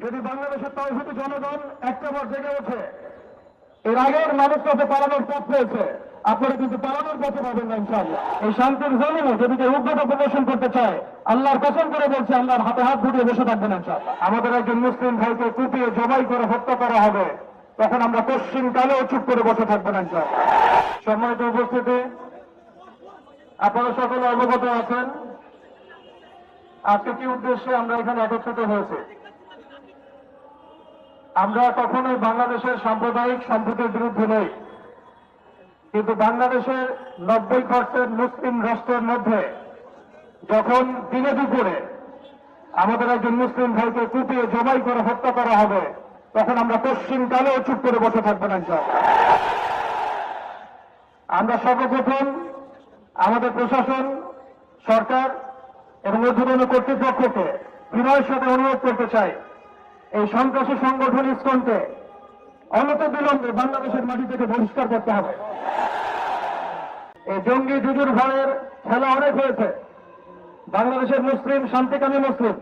যদি বাংলাদেশের তৌহিদি জনগণ একটাবার জেগে ওঠে, এর আগের মানুষরা যে পালানোর পথ পেয়েছে, আপনারা কিন্তু পালানোর পথে পাবেন না ইনশাআল্লাহ। এই শান্তির জমিনে যদি কেউ উগ্রতা প্রদর্শন করতে চায়, আল্লাহর কসম করে বলছে, আল্লাহর হাতে হাত ধুয়ে বসে থাকবেন ইনশাআল্লাহ। আমাদের একজন মুসলিম ভাইকে কুপিয়ে জবাই করে হত্যা করা হবে, তখন আমরা পশ্চিম কালেও চুপ করে বসে থাকবেন ইনশাআল্লাহ। সম্মানিত উপস্থিতি, আপনারা সকলে অবগত আছেন আজকে কি উদ্দেশ্যে আমরা এখানে একত্রিত হয়েছে। আমরা কখনোই বাংলাদেশের সাম্প্রদায়িক সম্প্রীতির বিরুদ্ধে নই, কিন্তু বাংলাদেশের 90% মুসলিম রাষ্ট্রের মধ্যে যখন দিনে দুপুরে আমাদের একজন মুসলিম ভাইকে কুপিয়ে জবাই করে হত্যা করা হবে, তখন আমরা পশ্চিম কালেও চুপ করে বসে থাকবেন ইনশাআল্লাহ। আমরা সর্বপ্রথম আমাদের প্রশাসন, সরকার এবং ঊর্ধ্বতন কর্তৃপক্ষকে বিনয়ের সাথে অনুরোধ করতে চাই, এই সন্ত্রাসী সংগঠন ইসকনকে অনতিবিলম্বে বাংলাদেশের মাটি থেকে বহিষ্কার করতে হবে। এই জঙ্গি জুজুর ভয়ের খেলা অনেক হয়েছে। বাংলাদেশের মুসলিম শান্তিকামী মুসলিম,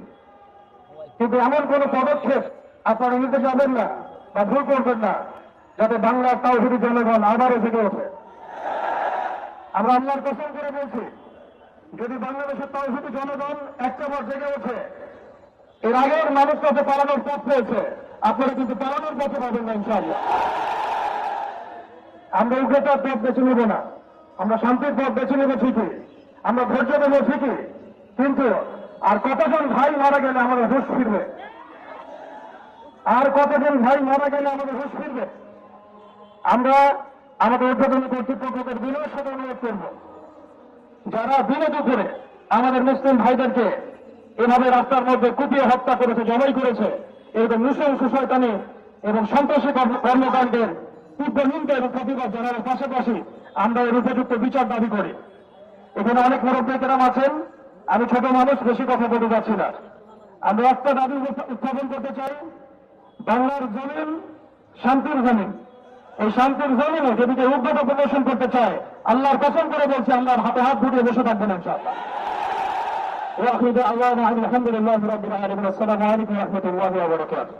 কিন্তু এমন কোন পদক্ষেপ আপনারা নিতে যাবেন না বা ভুল করবেন না যাতে বাংলার তাওহীদি জনগণ আবারও জেগে ওঠে। আমরা আল্লাহর কসম করে বলছি, যদি বাংলাদেশের তাওহীদি জনগণ একটাবার জেগে ওঠে, এর আগের মানুষরা যে পালানোর পথ পেয়েছে, আপনারা কিন্তু পালানোর পথে পাবেন না ইনশাআল্লাহ। আমরা উগ্রতার পথ বেছে নেব না, আমরা শান্তির পথ বেছে নেব ঠিকই, আমরা ধৈর্য দেব ঠিকই, কিন্তু আর কতজন ভাই মারা গেলে আমাদের হুঁশ ফিরবে? আর কতজন ভাই মারা গেলে আমাদের হুঁশ ফিরবে? আমরা আমাদের ঊর্ধ্বতন কর্তৃপক্ষকে বিনয়ের সাথে অনুরোধ করব, যারা দিনে দুপুরে আমাদের মুসলিম ভাইদেরকে এভাবে রাস্তার মধ্যে কুপিয়ে হত্যা করেছে, জবাই করেছে, এরকম নৃশংস শয়তানি এবং সন্ত্রাসী কর্মকাণ্ডের তীব্র নিন্দা এবং প্রতিবাদ জানানোর পাশাপাশি আমরা এর উপযুক্ত বিচার দাবি করি। এখানে অনেক মুরব্বীকেরাম আছেন, আমি ছোট মানুষ, বেশি কথা বলতে যাচ্ছি না। আমরা একটা দাবি উত্থাপন করতে চাই, বাংলার জমিন শান্তির জমিন। এই শান্তির জমিনে যদি কেউ উগ্রতা প্রদর্শন করতে চায়, আল্লাহর কসম করে বলছে, আল্লাহর হাতে হাত ধুয়ে বসে থাকবেন ইনশাআল্লাহ। وآخر دعوانا أن الحمد لله رب العالمين. السلام عليكم ورحمة الله وبركاته.